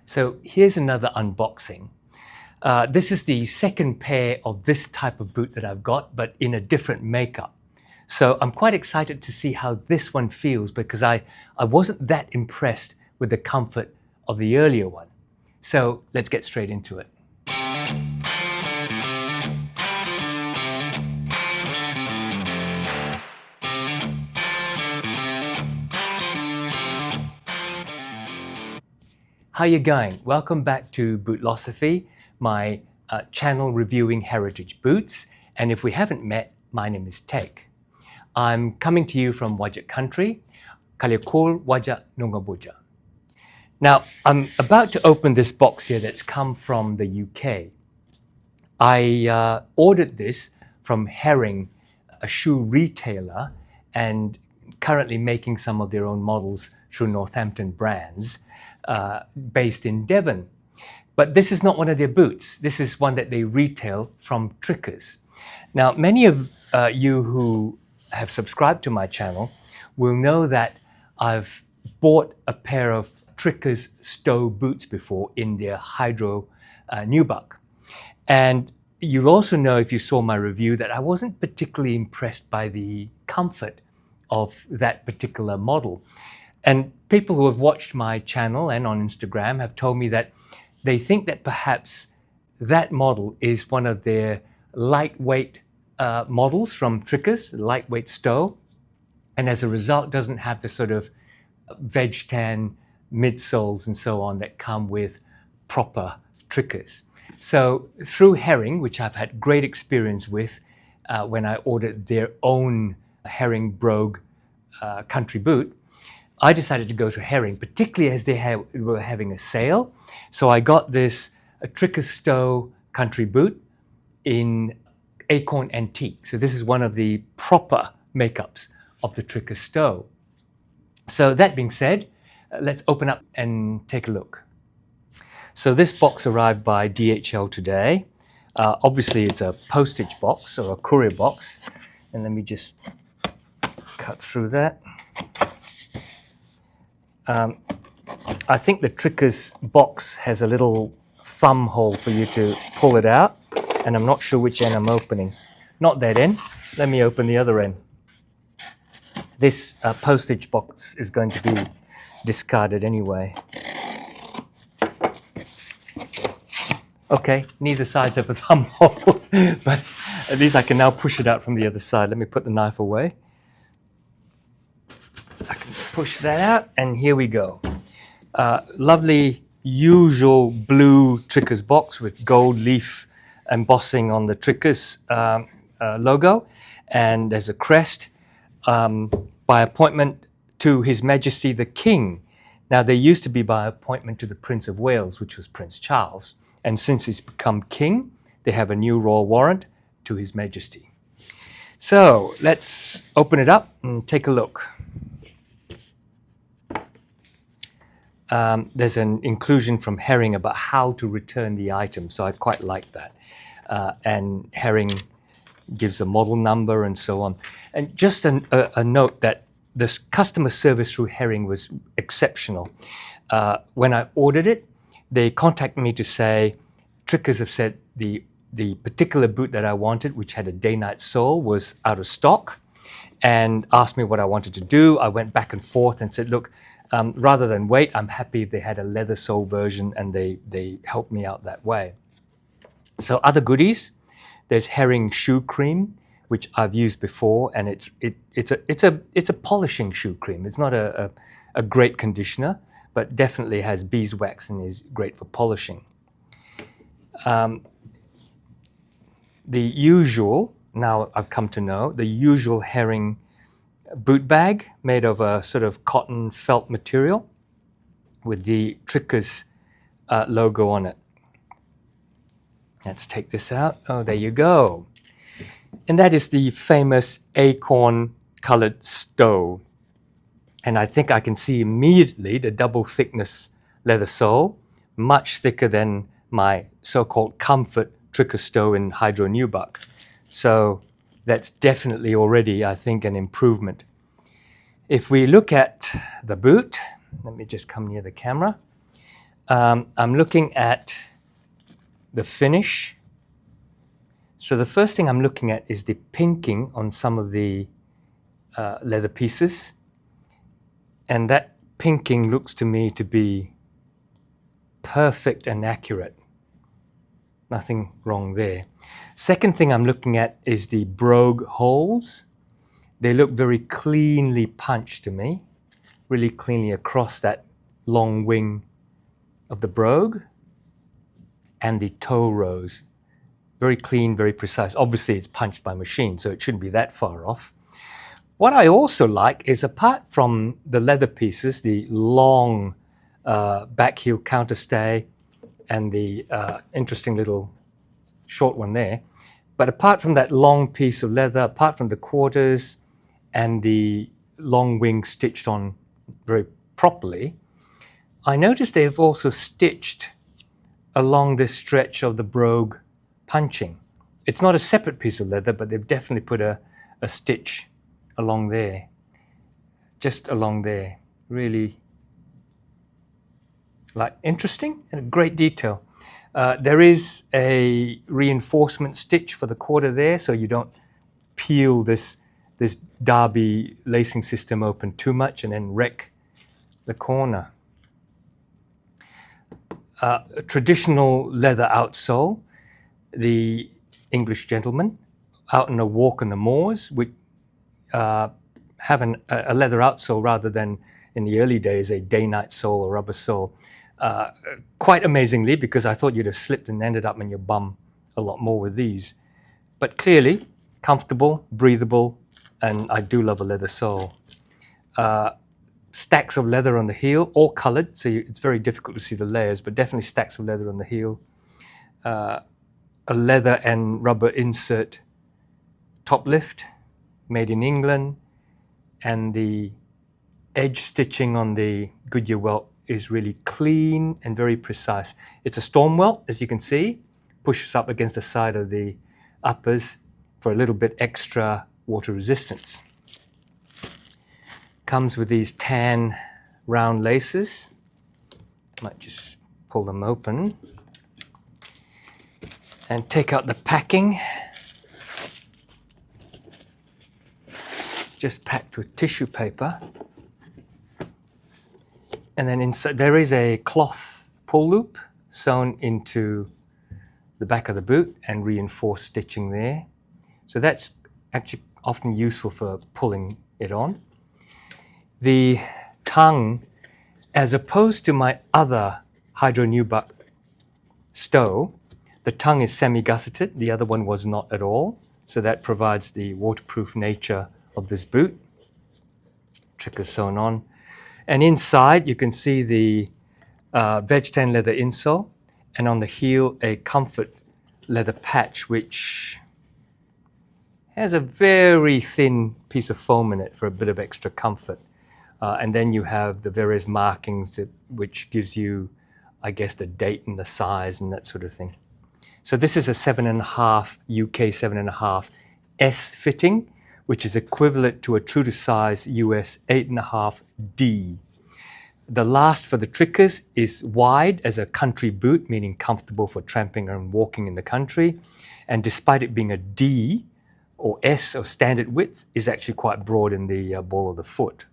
So here's another unboxing. This is the second pair of this type of boot that I've got, but in a different makeup. So I'm quite excited to see how this one feels because I wasn't that impressed with the comfort of the earlier one. So let's get straight into it. How you going? Welcome back to Bootlosophy, my channel reviewing heritage boots. And if we haven't met, my name is Teck. I'm coming to you from Wajak country, Kaliakul Wajak Nungabuja. Now, I'm about to open this box here that's come from the UK. I ordered this from Herring, a shoe retailer, and currently making some of their own models through Northampton brands, based in Devon. But this is not one of their boots. This is one that they retail from Trickers. Now, many of you who have subscribed to my channel will know that I've bought a pair of Trickers Stow boots before in their Hydro Nubuck. And you'll also know, if you saw my review, that I wasn't particularly impressed by the comfort of that particular model. And people who have watched my channel and on Instagram have told me that they think that perhaps that model is one of their lightweight models from Trickers, lightweight Stow, and as a result doesn't have the sort of veg tan midsoles and so on that come with proper Trickers. So through Herring, which I've had great experience with when I ordered their own Herring Brogue country boot, I decided to go to Herring, particularly as they were having a sale. So I got this Trickers Stow country boot in Acorn Antique. So this is one of the proper makeups of the Trickers Stow. So that being said, let's open up and take a look. So this box arrived by DHL today. Obviously it's a postage box or a courier box. And let me just cut through that. I think the Trickers box has a little thumb hole for you to pull it out, and I'm not sure which end I'm opening. Not that end. Let me open the other end. This postage box is going to be discarded anyway. Okay, neither sides have a thumb hole, but at least I can now push it out from the other side. Let me put the knife away. I can push that out, and here we go. Lovely, usual blue Trickers box with gold leaf embossing on the Trickers logo, and there's a crest, by appointment to His Majesty the King. Now, they used to be by appointment to the Prince of Wales, which was Prince Charles, and since he's become king, they have a new royal warrant to His Majesty. So let's open it up and take a look. There's an inclusion from Herring about how to return the item, so I quite like that. And Herring gives a model number and so on. And just a note that this customer service through Herring was exceptional. When I ordered it, they contacted me to say, Trickers have said the particular boot that I wanted, which had a day-night sole, was out of stock, and asked me what I wanted to do. I went back and forth and said, look, rather than wait, I'm happy if they had a leather sole version, and they helped me out that way. So other goodies, there's Herring shoe cream, which I've used before, and it's a polishing shoe cream. It's not a great conditioner, but definitely has beeswax and is great for polishing. The usual, now I've come to know, the usual Herring boot bag made of a sort of cotton felt material with the Trickers logo on it. Let's take this out. Oh, there you go. And that is the famous Acorn colored Stow. And I think I can see immediately the double thickness leather sole, much thicker than my so-called comfort Trickers Stow in Hydro Nubuck. So that's definitely already, I think, an improvement. If we look at the boot, let me just come near the camera. I'm looking at the finish. So the first thing I'm looking at is the pinking on some of the leather pieces. And that pinking looks to me to be perfect and accurate. Nothing wrong there. Second thing I'm looking at is the brogue holes. They look very cleanly punched to me, really cleanly across that long wing of the brogue, and the toe rows. Very clean, very precise. Obviously it's punched by machine, so it shouldn't be that far off. What I also like is, apart from the leather pieces, the long back heel counterstay and the interesting little short one there, but apart from that long piece of leather, apart from the quarters and the long wing stitched on very properly, I noticed they've also stitched along this stretch of the brogue punching. It's not a separate piece of leather, but they've definitely put a stitch along there, just along there. Really interesting and a great detail. There is a reinforcement stitch for the quarter there, so you don't peel this Derby lacing system open too much and then wreck the corner. A traditional leather outsole. The English gentlemen out on a walk on the moors would have a leather outsole rather than, in the early days, a day-night sole or rubber sole. Quite amazingly, because I thought you'd have slipped and ended up in your bum a lot more with these. But clearly, comfortable, breathable, and I do love a leather sole. Stacks of leather on the heel, all colored, so it's very difficult to see the layers, but definitely stacks of leather on the heel. A leather and rubber insert top lift, made in England, and the edge stitching on the Goodyear welt is really clean and very precise. It's a storm welt, as you can see, pushes up against the side of the uppers for a little bit extra water resistance. Comes with these tan round laces. Might just pull them open and take out the packing. Just packed with tissue paper. And then inside there is a cloth pull loop sewn into the back of the boot and reinforced stitching there. So that's actually often useful for pulling it on. The tongue, as opposed to my other Hydro Nubuck Stow, the tongue is semi-gusseted. The other one was not at all. So that provides the waterproof nature of this boot. Trickers sewn on. And inside, you can see the veg tan leather insole, and on the heel, a comfort leather patch, which has a very thin piece of foam in it for a bit of extra comfort. And then you have the various markings which gives you, I guess, the date and the size and that sort of thing. So this is a 7.5 UK 7.5 S fitting, which is equivalent to a true to size US 8.5 D. The last for the trickers is wide as a country boot, meaning comfortable for tramping and walking in the country. And despite it being a D or S or standard width, is actually quite broad in the ball of the foot.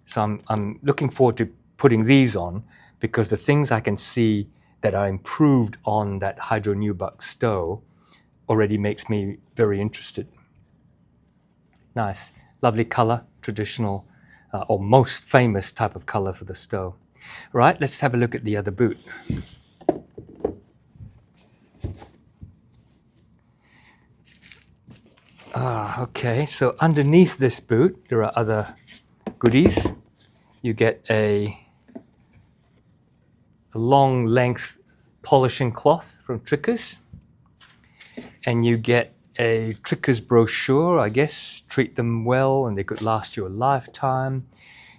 So I'm looking forward to putting these on, because the things I can see that are improved on that Hydro Nubuck Stow already makes me very interested. Nice, lovely color, traditional or most famous type of color for the Stow. Right, let's have a look at the other boot. Okay, so underneath this boot, there are other goodies. You get a long length polishing cloth from Trickers, and you get a Trickers brochure, I guess, treat them well and they could last you a lifetime.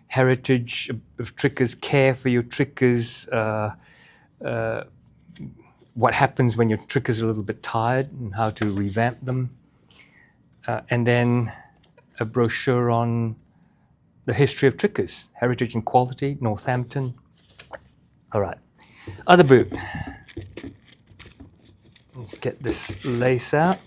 Heritage of Trickers, care for your Trickers, what happens when your Trickers are a little bit tired and how to revamp them. And then a brochure on the history of Trickers, heritage and quality, Northampton. All right. Other boot. Let's get this lace out.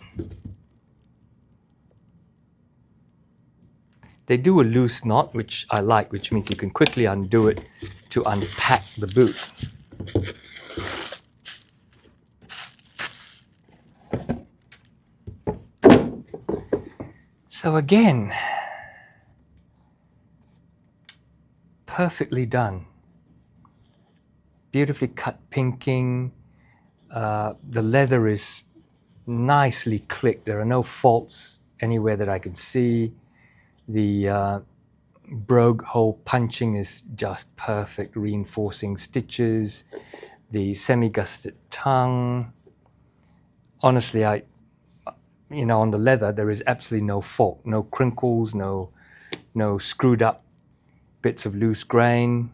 They do a loose knot, which I like, which means you can quickly undo it to unpack the boot. So again, perfectly done. Beautifully cut pinking. The leather is nicely clicked. There are no faults anywhere that I can see. The brogue hole punching is just perfect, reinforcing stitches. The semi-gusset tongue. Honestly, on the leather, there is absolutely no fault, no crinkles, no screwed up bits of loose grain.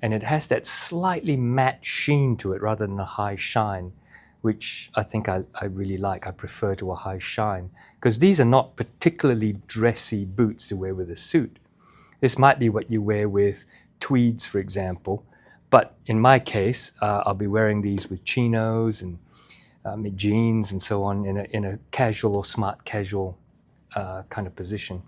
And it has that slightly matte sheen to it rather than a high shine, which I think I really like. I prefer to a high shine because these are not particularly dressy boots to wear with a suit. This might be what you wear with tweeds, for example. But in my case, I'll be wearing these with chinos and jeans and so on in a casual or smart casual kind of position.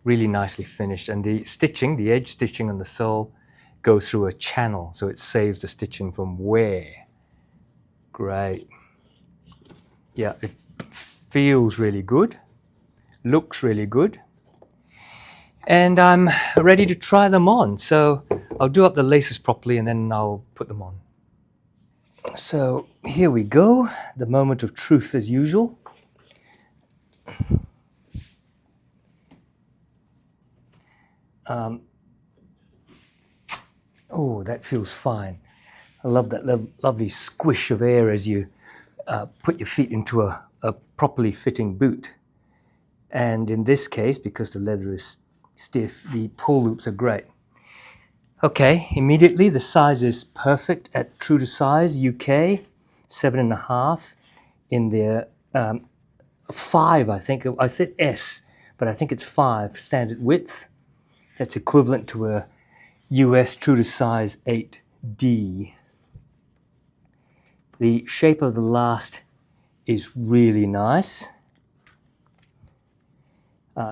Really nicely finished, and the stitching, the edge stitching on the sole goes through a channel, so it saves the stitching from wear. Great. Yeah, it feels really good, looks really good, and I'm ready to try them on. So I'll do up the laces properly and then I'll put them on. So here we go, the moment of truth as usual. Oh, that feels fine. I love that lovely squish of air as you put your feet into a properly fitting boot. And in this case, because the leather is stiff, the pull loops are great. Okay, immediately the size is perfect at true to size, UK, 7.5. In the 5, I think. I said S, but I think it's 5 standard width. That's equivalent to a US true to size 8D. The shape of the last is really nice.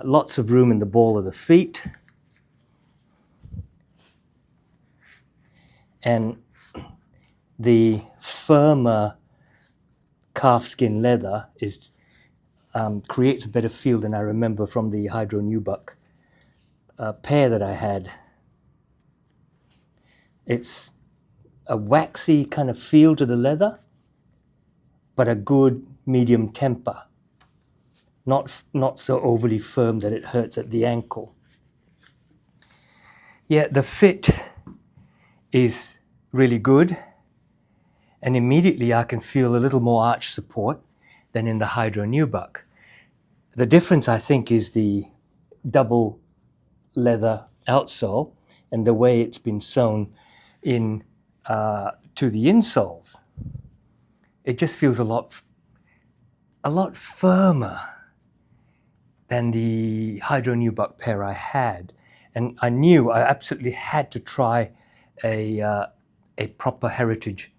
Lots of room in the ball of the feet. And the firmer calfskin leather creates a better feel than I remember from the Hydro Nubuck pair that I had. It's a waxy kind of feel to the leather, but a good medium temper. Not so overly firm that it hurts at the ankle. Yeah, the fit is really good, and immediately I can feel a little more arch support than in the Hydro Nubuck. The difference, I think, is the double leather outsole and the way it's been sewn in to the insoles. It just feels a lot firmer than the Hydro Nubuck pair I had, and I knew I absolutely had to try a proper heritage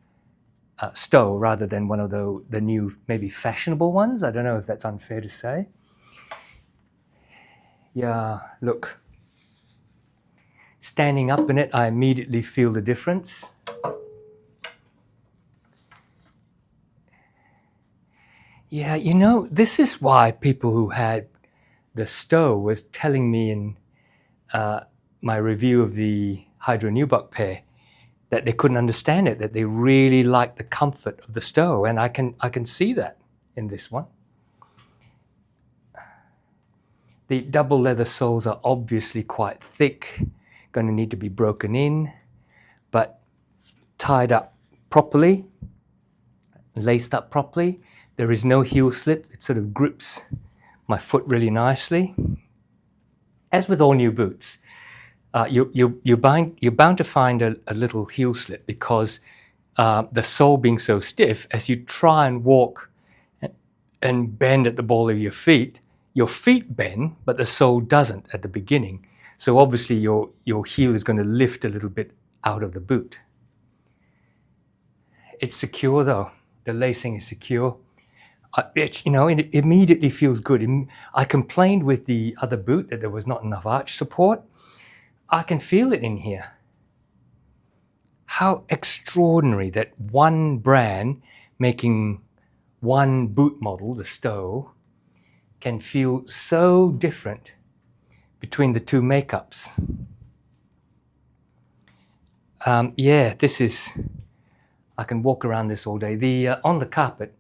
Stow rather than one of the new maybe fashionable ones. I don't know if that's unfair to say. Yeah, look. Standing up in it, I immediately feel the difference. Yeah, this is why people who had the Stow was telling me in my review of the Hydro Nubuck pair that they couldn't understand it, that they really liked the comfort of the Stow, and I can see that in this one. The double leather soles are obviously quite thick, going to need to be broken in, but tied up properly, laced up properly. There is no heel slip. It sort of grips my foot really nicely. As with all new boots, you're bound to find a little heel slip because the sole being so stiff, as you try and walk and bend at the ball of your feet bend, but the sole doesn't at the beginning. So obviously your heel is going to lift a little bit out of the boot. It's secure though. The lacing is secure. It immediately feels good. I complained with the other boot that there was not enough arch support. I can feel it in here. How extraordinary that one brand making one boot model, the Stow, can feel so different between the two makeups. Yeah, I can walk around this all day. On the carpet,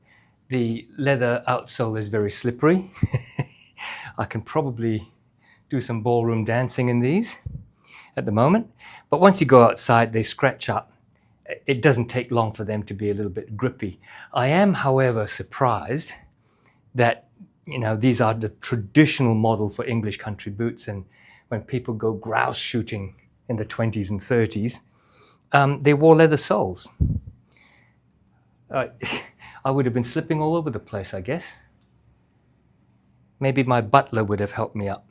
the leather outsole is very slippery. I can probably do some ballroom dancing in these at the moment. But once you go outside, they scratch up. It doesn't take long for them to be a little bit grippy. I am, however, surprised that, these are the traditional model for English country boots. And when people go grouse shooting in the 20s and 30s, they wore leather soles. I would have been slipping all over the place, I guess. Maybe my butler would have helped me up.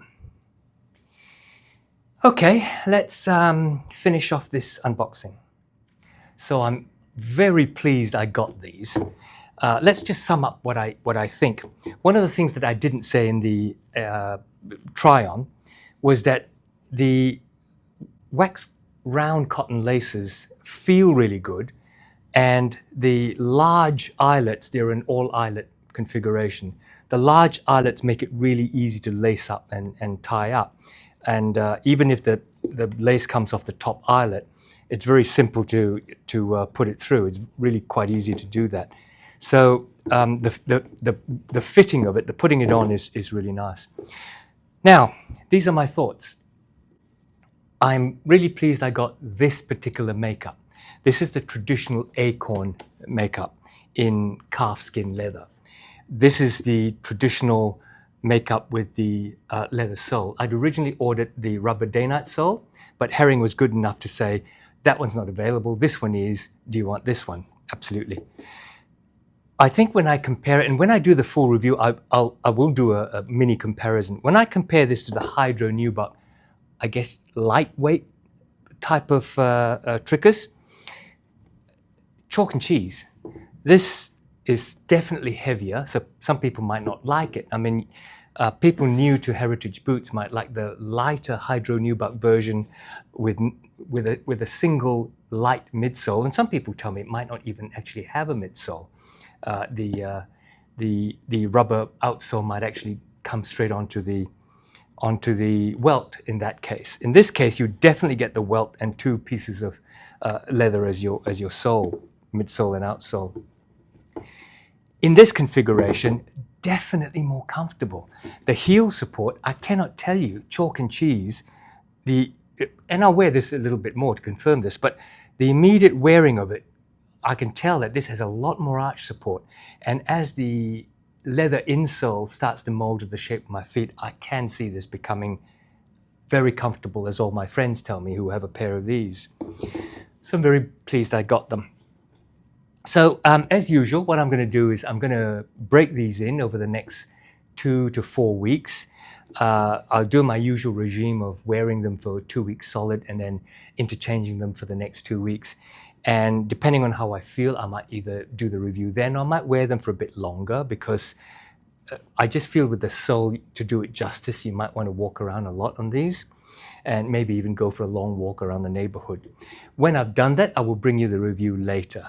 Okay, let's finish off this unboxing. So I'm very pleased I got these. Let's just sum up what I think. One of the things that I didn't say in the try-on was that the wax round cotton laces feel really good, and the large eyelets, they're an all eyelet configuration. The large eyelets make it really easy to lace up and tie up. And even if the lace comes off the top eyelet, it's very simple to put it through. It's really quite easy to do that. So the fitting of it, the putting it on is really nice. Now, these are my thoughts. I'm really pleased I got this particular makeup. This is the traditional Acorn makeup in calfskin leather. This is the traditional makeup with the leather sole. I'd originally ordered the rubber day-night sole, but Herring was good enough to say, that one's not available, this one is, do you want this one? Absolutely. I think when I compare it, and when I do the full review, I will do a mini comparison. When I compare this to the Hydro Nubuck, I guess lightweight type of triggers, chalk and cheese. This is definitely heavier, so some people might not like it. I mean, people new to heritage boots might like the lighter Hydro Nubuck version with a single light midsole, and some people tell me it might not even actually have a midsole. The rubber outsole might actually come straight onto the welt in that case. In this case, you definitely get the welt and two pieces of leather as your sole, midsole and outsole. In this configuration, definitely more comfortable. The heel support, I cannot tell you, chalk and cheese, and I'll wear this a little bit more to confirm this, but the immediate wearing of it, I can tell that this has a lot more arch support. And as the leather insole starts to mold to the shape of my feet, I can see this becoming very comfortable, as all my friends tell me who have a pair of these. So I'm very pleased I got them. So as usual, what I'm going to do is I'm going to break these in over the next 2 to 4 weeks. I'll do my usual regime of wearing them for 2 weeks solid and then interchanging them for the next 2 weeks. And depending on how I feel, I might either do the review then or I might wear them for a bit longer, because I just feel with the sole, to do it justice, you might want to walk around a lot on these and maybe even go for a long walk around the neighborhood. When I've done that, I will bring you the review later.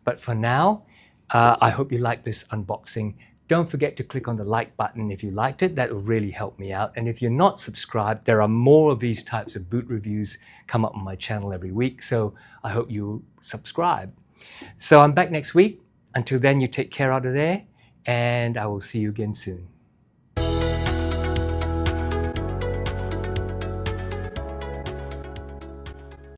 But for now, I hope you like this unboxing. Don't forget to click on the like button if you liked it. That will really help me out. And if you're not subscribed, there are more of these types of boot reviews come up on my channel every week. So I hope you subscribe. So I'm back next week. Until then, you take care out of there, and I will see you again soon.